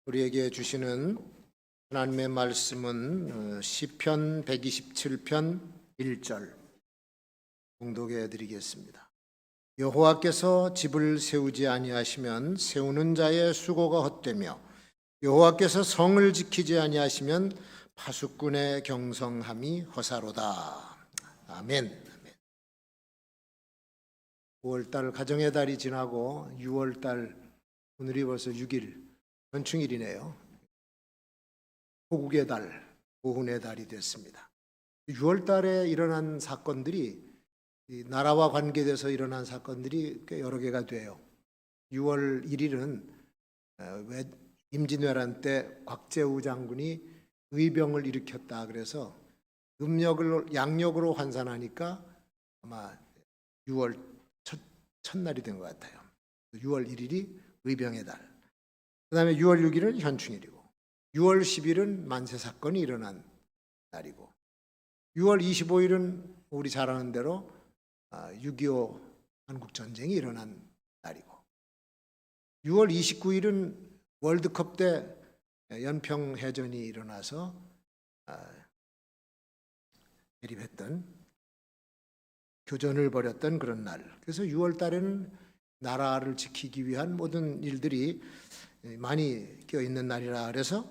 우리에게 주시는 하나님의 말씀은 시편 127편 1절 봉독해 드리겠습니다. 여호와께서 집을 세우지 아니하시면 세우는 자의 수고가 헛되며 여호와께서 성을 지키지 아니하시면 파수꾼의 경성함이 허사로다. 아멘. 5월달 가정의 달이 지나고 6월달 오늘이 벌써 6일 현충일이네요. 호국의 달, 보훈의 달이 됐습니다. 6월달에 일어난 사건들이 나라와 관계돼서 일어난 사건들이 꽤 여러 개가 돼요. 6월 1일은 임진왜란 때 곽재우 장군이 의병을 일으켰다 그래서 양력으로 환산하니까 아마 6월 첫날이 된 것 같아요. 6월 1일이 의병의 달. 그 다음에 6월 6일은 현충일이고 6월 10일은 만세 사건이 일어난 날이고 6월 25일은 우리 잘 아는 대로 6.25 한국전쟁이 일어난 날이고 6월 29일은 월드컵 때 연평해전이 일어나서 대립했던 교전을 벌였던 그런 날. 그래서 6월 달에는 나라를 지키기 위한 모든 일들이 많이 껴있는 날이라 그래서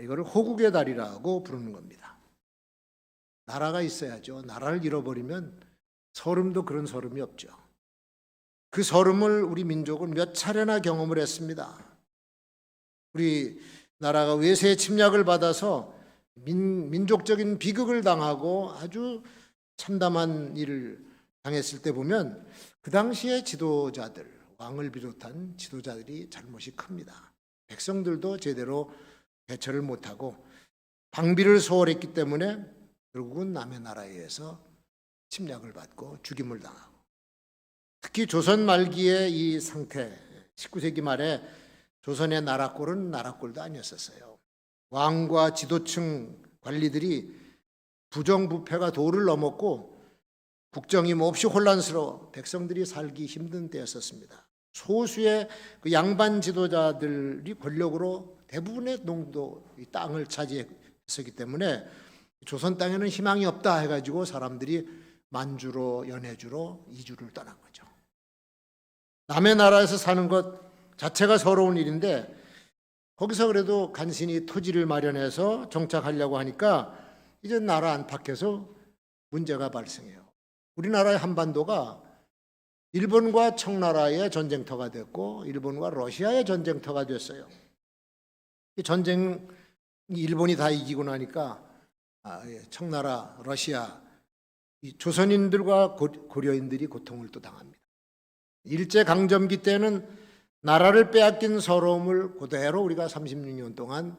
이거를 호국의 달이라고 부르는 겁니다. 나라가 있어야죠. 나라를 잃어버리면 서름도 그런 서름이 없죠. 그 서름을 우리 민족은 몇 차례나 경험을 했습니다. 우리 나라가 외세의 침략을 받아서 민족적인 비극을 당하고 아주 참담한 일을 당했을 때 보면 그 당시의 지도자들, 왕을 비롯한 지도자들이 잘못이 큽니다. 백성들도 제대로 대처를 못하고 방비를 소홀했기 때문에 결국은 남의 나라에 의해서 침략을 받고 죽임을 당하고 특히 조선 말기의 이 상태, 19세기 말에 조선의 나라꼴은 나라꼴도 아니었었어요. 왕과 지도층 관리들이 부정부패가 도를 넘었고 국정이 몹시 혼란스러워 백성들이 살기 힘든 때였었습니다. 소수의 그 양반 지도자들이 권력으로 대부분의 농도 이 땅을 차지했었기 때문에 조선 땅에는 희망이 없다 해가지고 사람들이 만주로 연해주로 이주를 떠난 거죠. 남의 나라에서 사는 것 자체가 서러운 일인데 거기서 그래도 간신히 토지를 마련해서 정착하려고 하니까 이제 나라 안팎에서 문제가 발생해요. 우리나라의 한반도가 일본과 청나라의 전쟁터가 됐고 일본과 러시아의 전쟁터가 됐어요. 이 전쟁 일본이 다 이기고 나니까 청나라, 러시아, 이 조선인들과 고려인들이 고통을 또 당합니다. 일제강점기 때는 나라를 빼앗긴 서러움을 그대로 우리가 36년 동안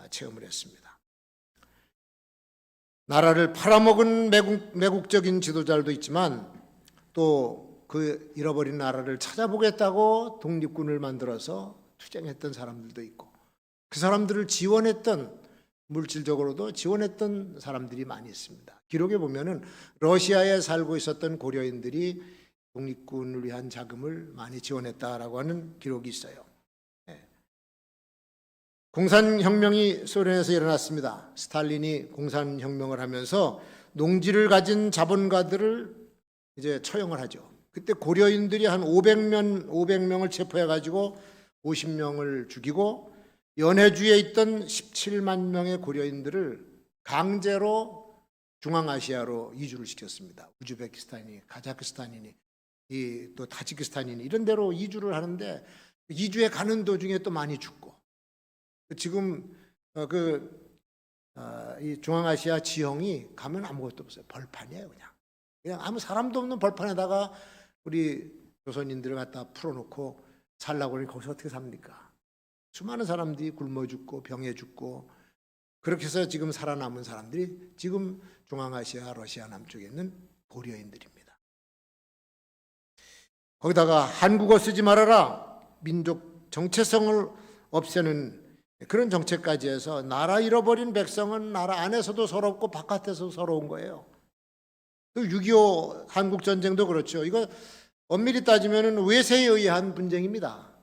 체험을 했습니다. 나라를 팔아먹은 매국적인 지도자들도 있지만 또 그 잃어버린 나라를 찾아보겠다고 독립군을 만들어서 투쟁했던 사람들도 있고 그 사람들을 지원했던 물질적으로도 지원했던 사람들이 많이 있습니다. 기록에 보면은 러시아에 살고 있었던 고려인들이 독립군을 위한 자금을 많이 지원했다라고 하는 기록이 있어요. 공산혁명이 소련에서 일어났습니다. 스탈린이 공산혁명을 하면서 농지를 가진 자본가들을 이제 처형을 하죠. 그때 고려인들이 한 500명을 체포해가지고 50명을 죽이고 연해주에 있던 17만 명의 고려인들을 강제로 중앙아시아로 이주를 시켰습니다. 우즈베키스탄이, 카자흐스탄이니, 또 타지키스탄이니 이런 데로 이주를 하는데 이주에 가는 도중에 또 많이 죽고 지금 이 중앙아시아 지형이 가면 아무것도 없어요. 벌판이에요, 그냥 아무 사람도 없는 벌판에다가 우리 조선인들을 갖다 풀어놓고 살라고 하니 거기서 어떻게 삽니까? 수많은 사람들이 굶어 죽고 병에 죽고 그렇게 해서 지금 살아남은 사람들이 지금 중앙아시아 러시아 남쪽에 있는 고려인들입니다. 거기다가 한국어 쓰지 말아라, 민족 정체성을 없애는 그런 정책까지 해서 나라 잃어버린 백성은 나라 안에서도 서럽고 바깥에서도 서러운 거예요. 6.25 한국전쟁도 그렇죠. 이거 엄밀히 따지면 외세에 의한 분쟁입니다.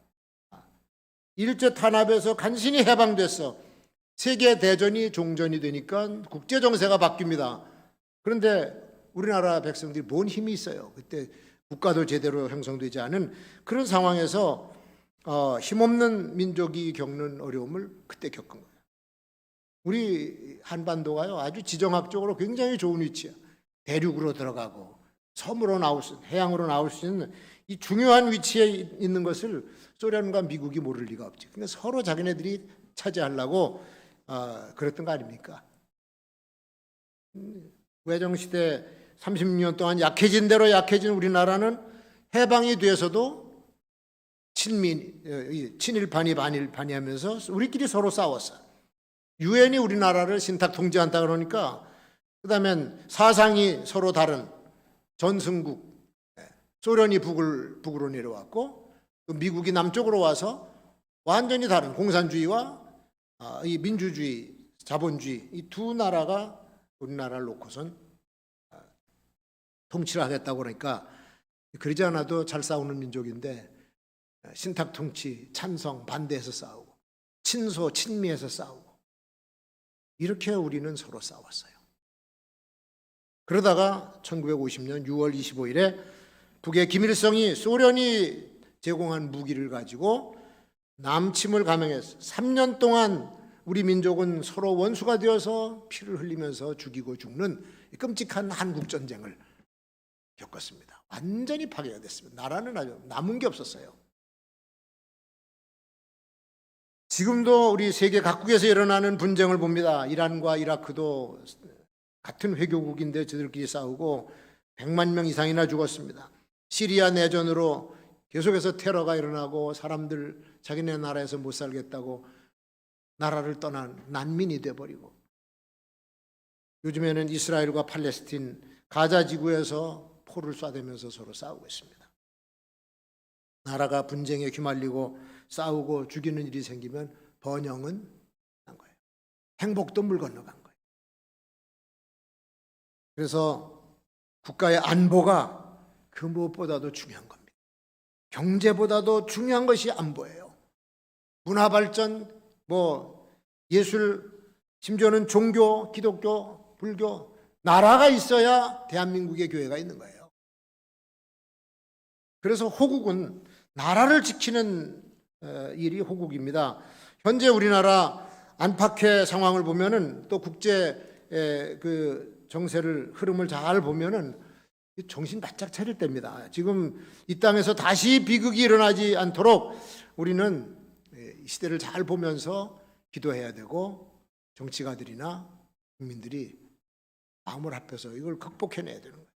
일제 탄압에서 간신히 해방됐어. 세계 대전이 종전이 되니까 국제 정세가 바뀝니다. 그런데 우리나라 백성들이 뭔 힘이 있어요? 그때 국가도 제대로 형성되지 않은 그런 상황에서 힘없는 민족이 겪는 어려움을 그때 겪은 거예요. 우리 한반도가요, 아주 지정학적으로 굉장히 좋은 위치야. 대륙으로 들어가고 섬으로 나올 수, 해양으로 나올 수 있는 이 중요한 위치에 있는 것을 소련과 미국이 모를 리가 없지. 그러니까 서로 자기네들이 차지하려고 그랬던 거 아닙니까? 외정시대 36년 동안 약해진 대로 약해진 우리나라는 해방이 돼서도 친일반이 반일반이 하면서 우리끼리 서로 싸웠어요. 유엔이 우리나라를 신탁 통제한다 그러니까, 그 다음엔 사상이 서로 다른 전승국, 소련이 북으로 내려왔고, 또 미국이 남쪽으로 와서 완전히 다른 공산주의와 이 민주주의, 자본주의, 이 두 나라가 우리나라를 놓고선 통치를 하겠다고 그러니까, 그러지 않아도 잘 싸우는 민족인데 신탁 통치, 찬성, 반대해서 싸우고, 친소, 친미해서 싸우고, 이렇게 우리는 서로 싸웠어요. 그러다가 1950년 6월 25일에 북의 김일성이 소련이 제공한 무기를 가지고 남침을 감행해서 3년 동안 우리 민족은 서로 원수가 되어서 피를 흘리면서 죽이고 죽는 끔찍한 한국전쟁을 겪었습니다. 완전히 파괴가 됐습니다. 나라는 아주 남은 게 없었어요. 지금도 우리 세계 각국에서 일어나는 분쟁을 봅니다. 이란과 이라크도 같은 회교국인데 저들끼리 싸우고 100만 명 이상이나 죽었습니다. 시리아 내전으로 계속해서 테러가 일어나고 사람들 자기네 나라에서 못 살겠다고 나라를 떠난 난민이 돼버리고, 요즘에는 이스라엘과 팔레스틴 가자 지구에서 포를 쏴대면서 서로 싸우고 있습니다. 나라가 분쟁에 휘말리고 싸우고 죽이는 일이 생기면 번영은 난 거예요. 행복도 물 건너간 거예요. 그래서 국가의 안보가 그 무엇보다도 중요한 겁니다. 경제보다도 중요한 것이 안보예요. 문화 발전, 예술, 심지어는 종교, 기독교, 불교, 나라가 있어야 대한민국의 교회가 있는 거예요. 그래서 호국은 나라를 지키는 일이 호국입니다. 현재 우리나라 안팎의 상황을 보면은, 또 국제 그 정세를 흐름을 잘 보면은 정신 바짝 차릴 때입니다. 지금 이 땅에서 다시 비극이 일어나지 않도록 우리는 이 시대를 잘 보면서 기도해야 되고, 정치가들이나 국민들이 마음을 합해서 이걸 극복해내야 되는 거예요.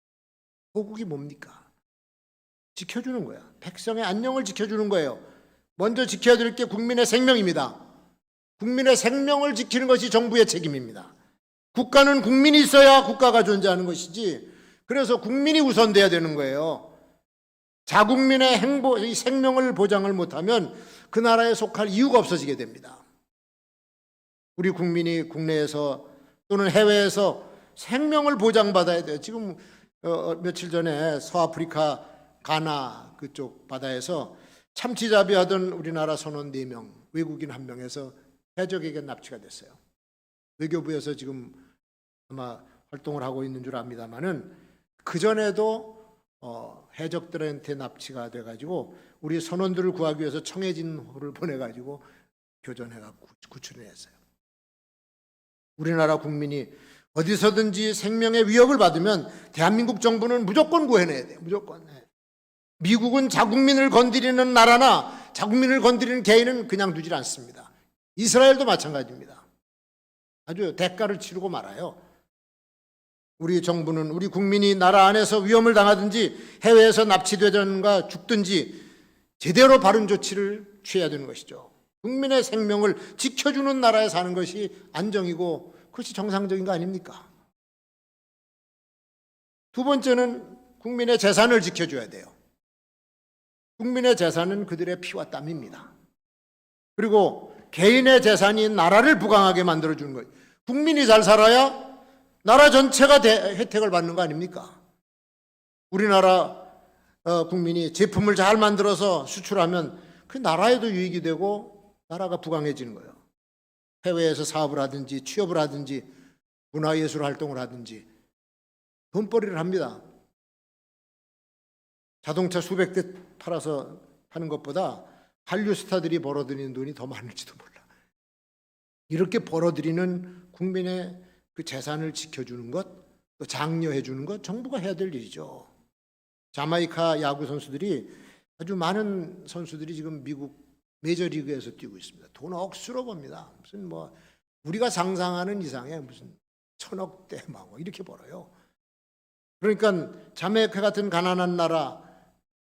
호국이 뭡니까? 지켜주는 거야. 백성의 안녕을 지켜주는 거예요. 먼저 지켜야 될 게 국민의 생명입니다. 국민의 생명을 지키는 것이 정부의 책임입니다. 국가는 국민이 있어야 국가가 존재하는 것이지, 그래서 국민이 우선돼야 되는 거예요. 자국민의 이 생명을 보장을 못하면 그 나라에 속할 이유가 없어지게 됩니다. 우리 국민이 국내에서 또는 해외에서 생명을 보장받아야 돼요. 지금 며칠 전에 서아프리카 가나 그쪽 바다에서 참치잡이하던 우리나라 선원 4명, 외국인 1명에서 해적에게 납치가 됐어요. 외교부에서 지금 아마 활동을 하고 있는 줄 압니다만은, 그전에도 해적들한테 납치가 돼가지고 우리 선원들을 구하기 위해서 청해진호를 보내가지고 교전해갖고 구출해냈어요. 우리나라 국민이 어디서든지 생명의 위협을 받으면 대한민국 정부는 무조건 구해내야 돼요. 무조건. 미국은 자국민을 건드리는 나라나 자국민을 건드리는 개인은 그냥 두질 않습니다. 이스라엘도 마찬가지입니다. 아주 대가를 치르고 말아요. 우리 정부는 우리 국민이 나라 안에서 위험을 당하든지 해외에서 납치되든가 죽든지 제대로 바른 조치를 취해야 되는 것이죠. 국민의 생명을 지켜주는 나라에 사는 것이 안정이고 그것이 정상적인 거 아닙니까? 두 번째는 국민의 재산을 지켜줘야 돼요. 국민의 재산은 그들의 피와 땀입니다. 그리고 개인의 재산이 나라를 부강하게 만들어주는 거예요. 국민이 잘 살아야 나라 전체가 혜택을 받는 거 아닙니까? 우리나라 국민이 제품을 잘 만들어서 수출하면 그 나라에도 유익이 되고 나라가 부강해지는 거예요. 해외에서 사업을 하든지 취업을 하든지 문화예술 활동을 하든지 돈벌이를 합니다. 자동차 수백 대 팔아서 하는 것보다 한류 스타들이 벌어들이는 돈이 더 많을지도 몰라. 이렇게 벌어들이는 국민의 그 재산을 지켜주는 것, 또 장려해 주는 것 정부가 해야 될 일이죠. 자마이카 야구 선수들이 아주 많은 선수들이 지금 미국 메이저리그에서 뛰고 있습니다. 돈 억수로 법니다. 무슨 뭐 우리가 상상하는 이상의 무슨 천억대 막 이렇게 벌어요. 그러니까 자메이카 같은 가난한 나라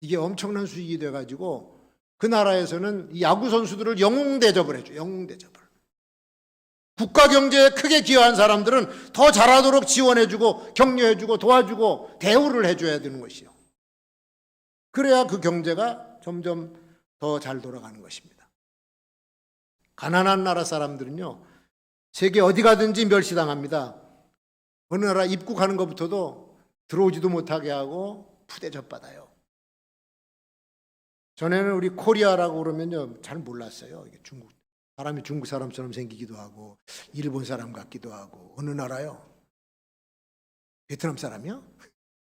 이게 엄청난 수익이 돼가지고 그 나라에서는 이 야구 선수들을 영웅 대접을 해줘. 영웅 대접을. 국가 경제에 크게 기여한 사람들은 더 잘하도록 지원해주고 격려해주고 도와주고 대우를 해줘야 되는 것이요. 그래야 그 경제가 점점 더 잘 돌아가는 것입니다. 가난한 나라 사람들은요, 세계 어디 가든지 멸시당합니다. 어느 나라 입국하는 것부터도 들어오지도 못하게 하고 푸대접 받아요. 전에는 우리 코리아라고 그러면요, 잘 몰랐어요. 이게 사람이 중국 사람처럼 생기기도 하고, 일본 사람 같기도 하고, 어느 나라요? 베트남 사람이요?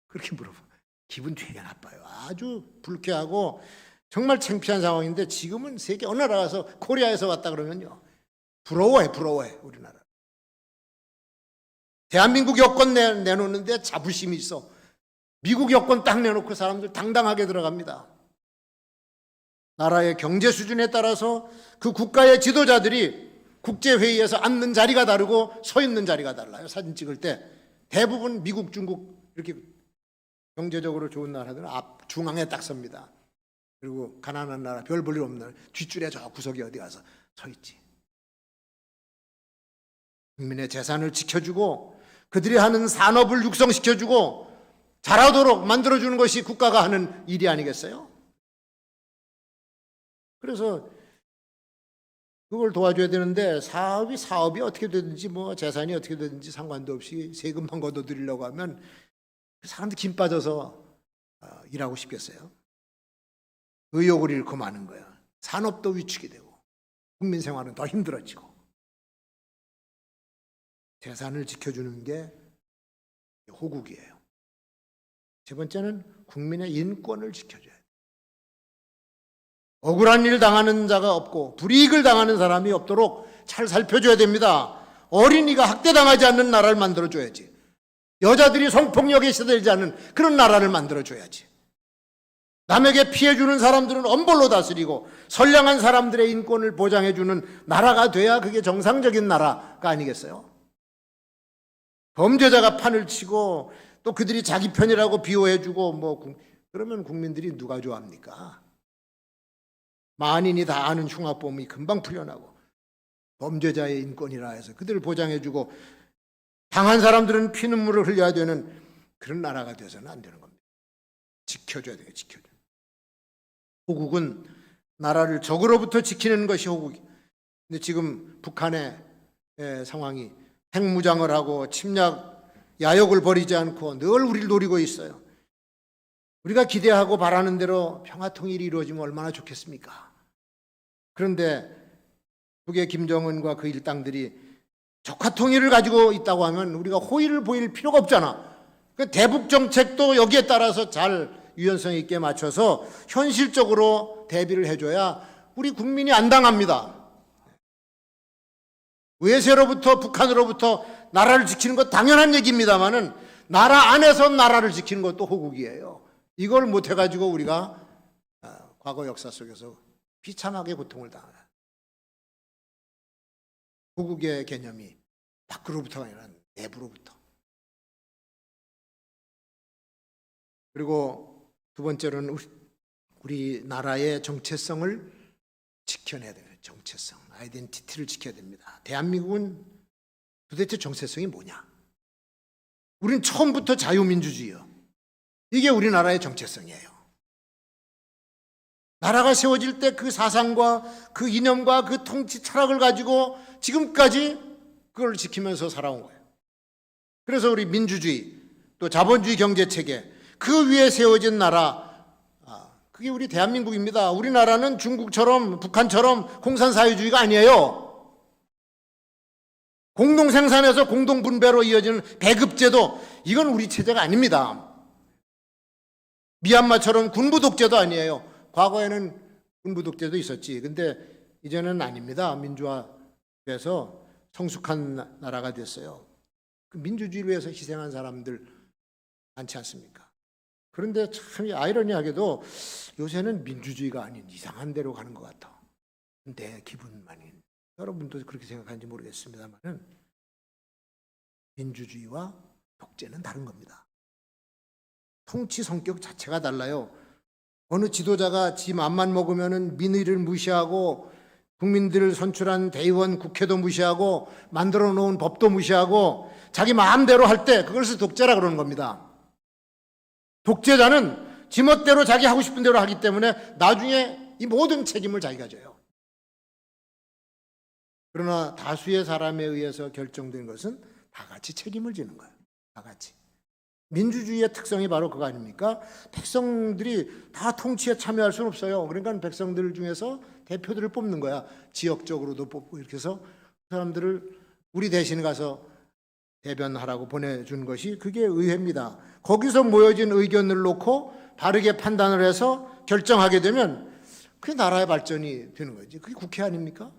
그렇게 물어봐. 기분 되게 나빠요. 아주 불쾌하고 정말 창피한 상황인데 지금은 세계 어느 나라 가서 코리아에서 왔다 그러면요, 부러워해 우리나라. 대한민국 여권 내놓는데 자부심이 있어. 미국 여권 딱 내놓고 사람들 당당하게 들어갑니다. 나라의 경제 수준에 따라서 그 국가의 지도자들이 국제회의에서 앉는 자리가 다르고 서 있는 자리가 달라요. 사진 찍을 때 대부분 미국, 중국 이렇게 경제적으로 좋은 나라들은 앞 중앙에 딱 섭니다. 그리고 가난한 나라, 별 볼일 없는 나라 뒷줄에 저 구석에 어디 가서 서 있지. 국민의 재산을 지켜주고 그들이 하는 산업을 육성시켜주고 잘하도록 만들어주는 것이 국가가 하는 일이 아니겠어요? 그래서 그걸 도와줘야 되는데 사업이 어떻게 되든지 뭐 재산이 어떻게 되든지 상관도 없이 세금만 걷어들이려고 하면 사람들 김 빠져서 일하고 싶겠어요? 의욕을 잃고 마는 거야. 산업도 위축이 되고 국민 생활은 더 힘들어지고. 재산을 지켜주는 게 호국이에요. 세 번째는 국민의 인권을 지켜줘야 돼요. 억울한 일 당하는 자가 없고 불이익을 당하는 사람이 없도록 잘 살펴줘야 됩니다. 어린이가 학대당하지 않는 나라를 만들어줘야지. 여자들이 성폭력에 시달리지 않는 그런 나라를 만들어줘야지. 남에게 피해주는 사람들은 엄벌로 다스리고 선량한 사람들의 인권을 보장해주는 나라가 돼야 그게 정상적인 나라가 아니겠어요? 범죄자가 판을 치고 또 그들이 자기 편이라고 비호해주고 그러면 국민들이 누가 좋아합니까? 만인이 다 아는 흉악범이 금방 풀려나고 범죄자의 인권이라 해서 그들을 보장해주고 당한 사람들은 피눈물을 흘려야 되는 그런 나라가 돼서는 안 되는 겁니다. 지켜줘야 돼요. 지켜줘야 돼요. 호국은 나라를 적으로부터 지키는 것이 호국이. 근데 지금 북한의 상황이 핵무장을 하고 침략, 야욕을 버리지 않고 늘 우리를 노리고 있어요. 우리가 기대하고 바라는 대로 평화통일이 이루어지면 얼마나 좋겠습니까? 그런데 북의 김정은과 그 일당들이 적화통일을 가지고 있다고 하면 우리가 호의를 보일 필요가 없잖아. 대북 정책도 여기에 따라서 잘 유연성 있게 맞춰서 현실적으로 대비를 해줘야 우리 국민이 안 당합니다. 외세로부터 북한으로부터 나라를 지키는 것 당연한 얘기입니다만은 나라 안에서 나라를 지키는 것도 호국이에요. 이걸 못해가지고 우리가 과거 역사 속에서 비참하게 고통을 당해요. 호국의 개념이 밖으로부터가 아니라 내부로부터. 그리고 두 번째로는 우리 나라의 정체성을 지켜내야 돼요. 정체성, 아이덴티티를 지켜야 됩니다. 대한민국은 도대체 정체성이 뭐냐? 우리는 처음부터 자유민주주의요. 이게 우리나라의 정체성이에요. 나라가 세워질 때 그 사상과 그 이념과 그 통치 철학을 가지고 지금까지 그걸 지키면서 살아온 거예요. 그래서 우리 민주주의, 또 자본주의 경제체계, 그 위에 세워진 나라, 그게 우리 대한민국입니다. 우리나라는 중국처럼 북한처럼 공산사회주의가 아니에요. 공동생산에서 공동분배로 이어지는 배급제도, 이건 우리 체제가 아닙니다. 미얀마처럼 군부독재도 아니에요. 과거에는 군부독재도 있었지. 근데 이제는 아닙니다. 민주화돼서 성숙한 나라가 됐어요. 그 민주주의를 위해서 희생한 사람들 많지 않습니까? 그런데 참 아이러니하게도 요새는 민주주의가 아닌 이상한 데로 가는 것 같아. 내 기분만인. 여러분도 그렇게 생각하는지 모르겠습니다만은 민주주의와 독재는 다른 겁니다. 통치 성격 자체가 달라요. 어느 지도자가 지 맘만 먹으면은 민의를 무시하고 국민들을 선출한 대의원 국회도 무시하고 만들어 놓은 법도 무시하고 자기 마음대로 할 때 그것을 독재라 그러는 겁니다. 독재자는 지멋대로 자기 하고 싶은 대로 하기 때문에 나중에 이 모든 책임을 자기가 져요. 그러나 다수의 사람에 의해서 결정된 것은 다 같이 책임을 지는 거예요. 다 같이. 민주주의의 특성이 바로 그거 아닙니까? 백성들이 다 통치에 참여할 수는 없어요. 그러니까 백성들 중에서 대표들을 뽑는 거야. 지역적으로도 뽑고 이렇게 해서 사람들을 우리 대신 가서 대변하라고 보내준 것이 그게 의회입니다. 거기서 모여진 의견을 놓고 바르게 판단을 해서 결정하게 되면 그게 나라의 발전이 되는 거지. 그게 국회 아닙니까?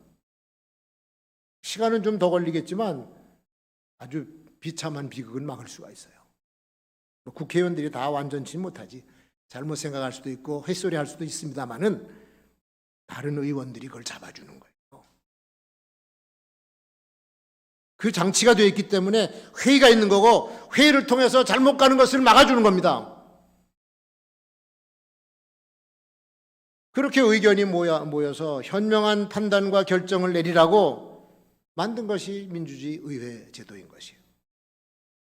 시간은 좀 더 걸리겠지만 아주 비참한 비극은 막을 수가 있어요. 국회의원들이 다 완전치 못하지. 잘못 생각할 수도 있고 헛소리 할 수도 있습니다만은 다른 의원들이 그걸 잡아주는 거예요. 그 장치가 되어 있기 때문에 회의가 있는 거고 회의를 통해서 잘못 가는 것을 막아주는 겁니다. 그렇게 의견이 모여서 현명한 판단과 결정을 내리라고 만든 것이 민주주의 의회 제도인 것이에요.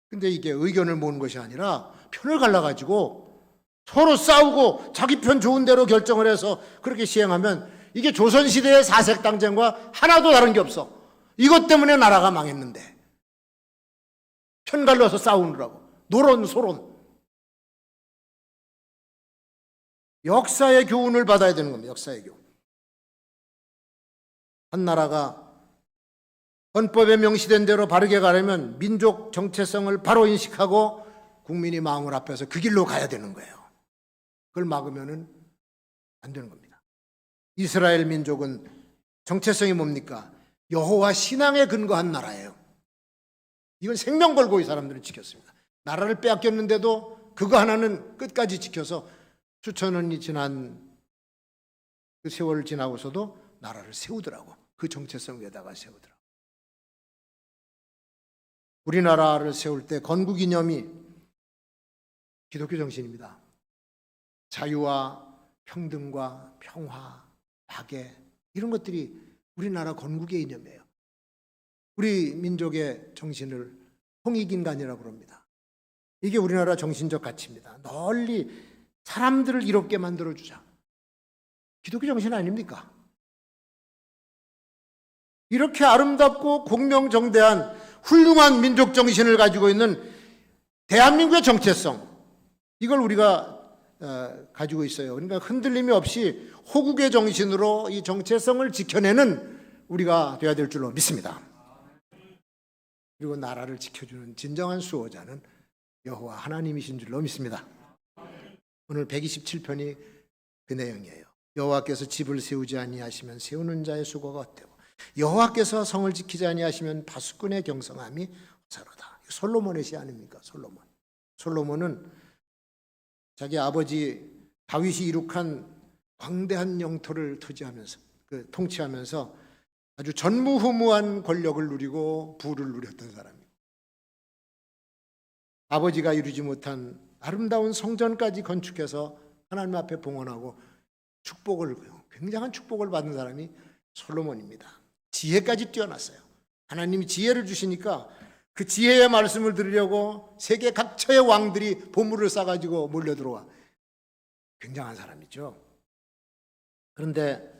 근데 이게 의견을 모으는 것이 아니라 편을 갈라가지고 서로 싸우고 자기 편 좋은 대로 결정을 해서 그렇게 시행하면 이게 조선시대의 사색당쟁과 하나도 다른 게 없어. 이것 때문에 나라가 망했는데. 편 갈라서 싸우느라고. 노론, 소론. 역사의 교훈을 받아야 되는 겁니다. 역사의 교훈. 한 나라가 헌법에 명시된 대로 바르게 가려면 민족 정체성을 바로 인식하고 국민이 마음을 합해서 그 길로 가야 되는 거예요. 그걸 막으면은 안 되는 겁니다. 이스라엘 민족은 정체성이 뭡니까? 여호와 신앙에 근거한 나라예요. 이건 생명 걸고 이 사람들은 지켰습니다. 나라를 빼앗겼는데도 그거 하나는 끝까지 지켜서 수천 년이 지난 그 세월을 지나고서도 나라를 세우더라고. 그 정체성 위에다가 세우더라고. 우리나라를 세울 때 건국이념이 기독교 정신입니다. 자유와 평등과 평화, 박애 이런 것들이 우리나라 건국의 이념이에요. 우리 민족의 정신을 홍익인간이라고 부릅니다. 이게 우리나라 정신적 가치입니다. 널리 사람들을 이롭게 만들어주자. 기독교 정신 아닙니까? 이렇게 아름답고 공명정대한 훌륭한 민족 정신을 가지고 있는 대한민국의 정체성, 이걸 우리가 가지고 있어요. 그러니까 흔들림이 없이 호국의 정신으로 이 정체성을 지켜내는 우리가 되어야 될 줄로 믿습니다. 그리고 나라를 지켜주는 진정한 수호자는 여호와 하나님이신 줄로 믿습니다. 오늘 127편이 그 내용이에요. 여호와께서 집을 세우지 아니하시면 세우는 자의 수고가 헛되고 여호와께서 성을 지키지 아니하시면 파수꾼의 경성함이 헛사로다. 솔로몬의 시 아닙니까? 솔로몬은 자기 아버지 다윗이 이룩한 광대한 영토를 통치하면서 아주 전무후무한 권력을 누리고 부를 누렸던 사람이에요. 아버지가 이루지 못한 아름다운 성전까지 건축해서 하나님 앞에 봉헌하고 굉장한 축복을 받은 사람이 솔로몬입니다. 지혜까지 뛰어났어요. 하나님이 지혜를 주시니까 그 지혜의 말씀을 들으려고 세계 각처의 왕들이 보물을 싸가지고 몰려들어와. 굉장한 사람이죠. 그런데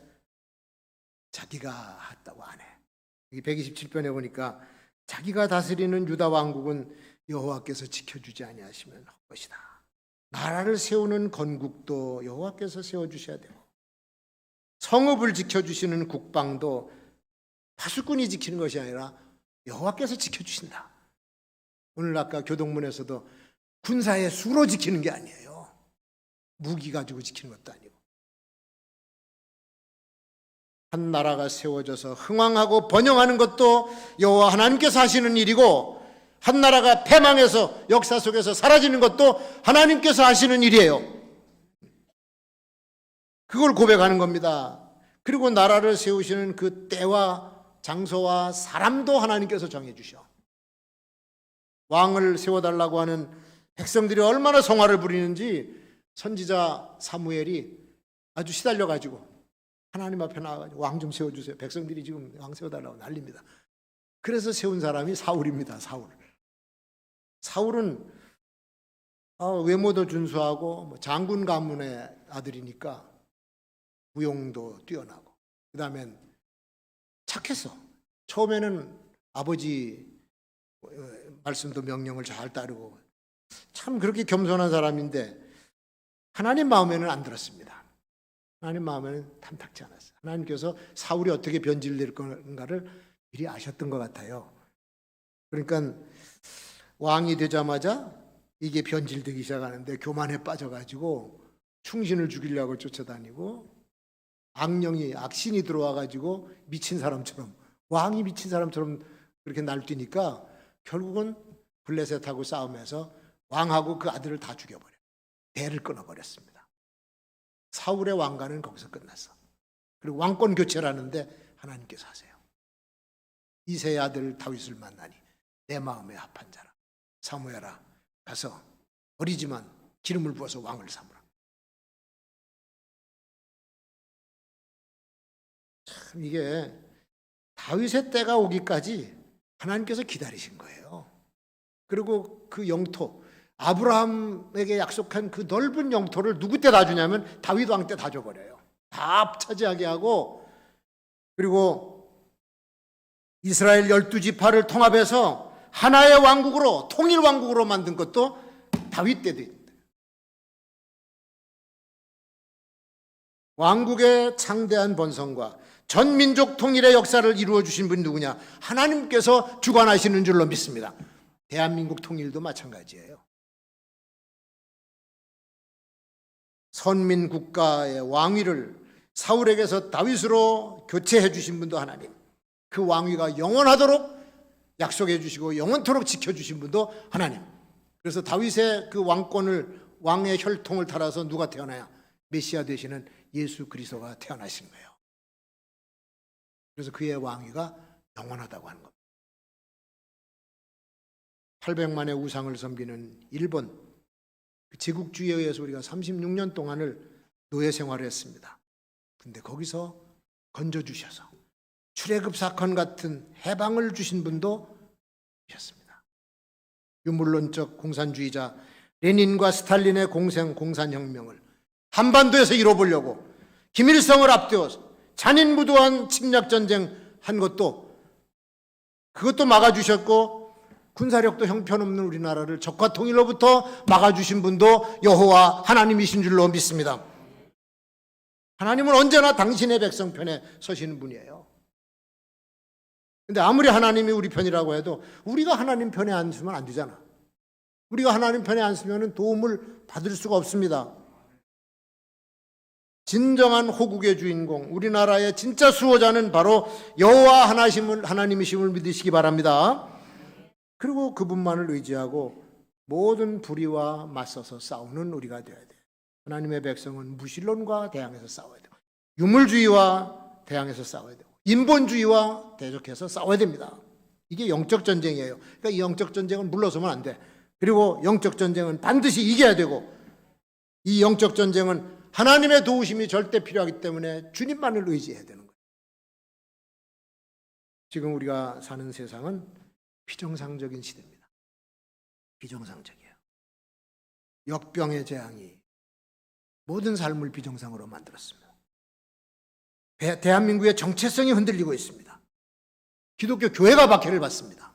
자기가 했다고 안 해. 여기 127편에 보니까 자기가 다스리는 유다 왕국은 여호와께서 지켜주지 아니하시면 헛것이다. 나라를 세우는 건국도 여호와께서 세워주셔야 되고, 성읍을 지켜주시는 국방도 파수꾼이 지키는 것이 아니라 여호와께서 지켜주신다. 오늘 아까 교동문에서도 군사의 수로 지키는 게 아니에요. 무기 가지고 지키는 것도 아니고. 한 나라가 세워져서 흥왕하고 번영하는 것도 여호와 하나님께서 하시는 일이고, 한 나라가 패망해서 역사 속에서 사라지는 것도 하나님께서 하시는 일이에요. 그걸 고백하는 겁니다. 그리고 나라를 세우시는 그 때와 장소와 사람도 하나님께서 정해주셔. 왕을 세워달라고 하는 백성들이 얼마나 성화를 부리는지 선지자 사무엘이 아주 시달려가지고 하나님 앞에 나와가지고 왕 좀 세워주세요. 백성들이 지금 왕 세워달라고 난립니다. 그래서 세운 사람이 사울입니다. 사울은 외모도 준수하고 장군 가문의 아들이니까 무용도 뛰어나고, 그 다음엔 착했어. 처음에는 아버지 말씀도 명령을 잘 따르고 참 그렇게 겸손한 사람인데 하나님 마음에는 안 들었습니다. 하나님 마음에는 탐탁지 않았어요. 하나님께서 사울이 어떻게 변질될 건가를 미리 아셨던 것 같아요. 그러니까 왕이 되자마자 이게 변질되기 시작하는데 교만에 빠져가지고 충신을 죽이려고 쫓아다니고, 악신이 들어와가지고 미친 사람처럼, 왕이 미친 사람처럼 그렇게 날뛰니까 결국은 블레셋하고 싸움에서 왕하고 그 아들을 다 죽여버려요. 대를 끊어버렸습니다. 사울의 왕가는 거기서 끝났어. 그리고 왕권 교체를 하는데 하나님께서 하세요. 이새의 아들 다윗을 만나니 내 마음에 합한 자라. 사무엘아, 가서 어리지만 기름을 부어서 왕을 삼으라. 참 이게 다윗의 때가 오기까지 하나님께서 기다리신 거예요. 그리고 그 영토, 아브라함에게 약속한 그 넓은 영토를 누구 때 다 주냐면 다윗 왕 때 다 줘버려요. 다 차지하게 하고, 그리고 이스라엘 12지파를 통합해서 하나의 왕국으로, 통일 왕국으로 만든 것도 다윗 때 됩니다. 왕국의 창대한 번성과 전 민족 통일의 역사를 이루어 주신 분이 누구냐? 하나님께서 주관하시는 줄로 믿습니다. 대한민국 통일도 마찬가지예요. 선민 국가의 왕위를 사울에게서 다윗으로 교체해 주신 분도 하나님, 그 왕위가 영원하도록 약속해 주시고 영원토록 지켜주신 분도 하나님. 그래서 다윗의 그 왕권을, 왕의 혈통을 따라서 누가 태어나야? 메시아 되시는 예수 그리스도가 태어나신 거예요. 그래서 그의 왕위가 영원하다고 하는 겁니다. 800만의 우상을 섬기는 일본, 그 제국주의에 의해서 우리가 36년 동안을 노예 생활을 했습니다. 근데 거기서 건져주셔서 출애굽 사건 같은 해방을 주신 분도 계셨습니다. 유물론적 공산주의자 레닌과 스탈린의 공산혁명을 한반도에서 이뤄보려고 김일성을 앞세워서 잔인무도한 침략전쟁 한 것도, 그것도 막아주셨고, 군사력도 형편없는 우리나라를 적과 통일로부터 막아주신 분도 여호와 하나님이신 줄로 믿습니다. 하나님은 언제나 당신의 백성 편에 서시는 분이에요. 근데 아무리 하나님이 우리 편이라고 해도 우리가 하나님 편에 안 서면 안 되잖아. 우리가 하나님 편에 안 서면 도움을 받을 수가 없습니다. 진정한 호국의 주인공, 우리나라의 진짜 수호자는 바로 여호와 하나님이심을 믿으시기 바랍니다. 그리고 그분만을 의지하고 모든 불의와 맞서서 싸우는 우리가 되어야 돼요. 하나님의 백성은 무신론과 대항해서 싸워야 돼요. 유물주의와 대항해서 싸워야 돼요. 인본주의와 대적해서 싸워야 됩니다. 이게 영적 전쟁이에요. 그러니까 이 영적 전쟁은 물러서면 안 돼. 그리고 영적 전쟁은 반드시 이겨야 되고, 이 영적 전쟁은 하나님의 도우심이 절대 필요하기 때문에 주님만을 의지해야 되는 거예요. 지금 우리가 사는 세상은 비정상적인 시대입니다. 비정상적이에요. 역병의 재앙이 모든 삶을 비정상으로 만들었습니다. 대한민국의 정체성이 흔들리고 있습니다. 기독교 교회가 박해를 받습니다.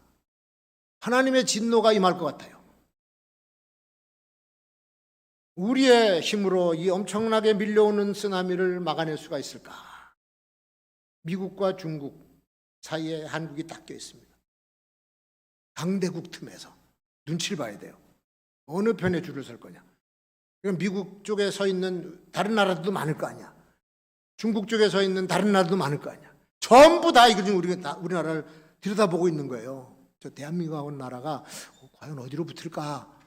하나님의 진노가 임할 것 같아요. 우리의 힘으로 이 엄청나게 밀려오는 쓰나미를 막아낼 수가 있을까? 미국과 중국 사이에 한국이 딱 껴 있습니다. 강대국 틈에서 눈치를 봐야 돼요. 어느 편에 줄을 설 거냐? 그럼 미국 쪽에 서 있는 다른 나라들도 많을 거 아니야. 중국 쪽에 서 있는 다른 나라도 많을 거 아니야. 전부 다 이거 지금 우리나라를 들여다보고 있는 거예요. 저 대한민국하고 나라가 과연 어디로 붙을까?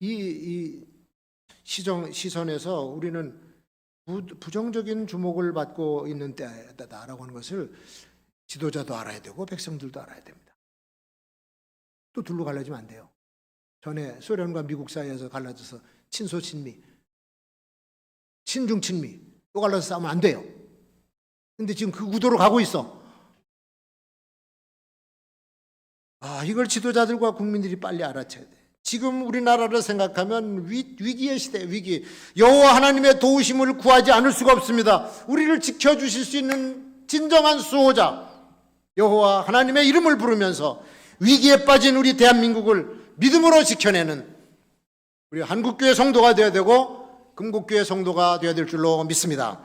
이 시선에서 우리는 부정적인 주목을 받고 있는 때다라고 하는 것을 지도자도 알아야 되고 백성들도 알아야 됩니다. 또 둘로 갈라지면 안 돼요. 전에 소련과 미국 사이에서 갈라져서 친소 친미, 친중 친미 또 갈라서 싸우면 안 돼요. 근데 지금 그 구도로 가고 있어. 이걸 지도자들과 국민들이 빨리 알아채야 돼. 지금 우리나라를 생각하면 위기의 시대, 위기. 여호와 하나님의 도우심을 구하지 않을 수가 없습니다. 우리를 지켜주실 수 있는 진정한 수호자 여호와 하나님의 이름을 부르면서 위기에 빠진 우리 대한민국을 믿음으로 지켜내는 우리 한국교회 성도가 되어야 되고 금곡교회 성도가 되어야 될 줄로 믿습니다.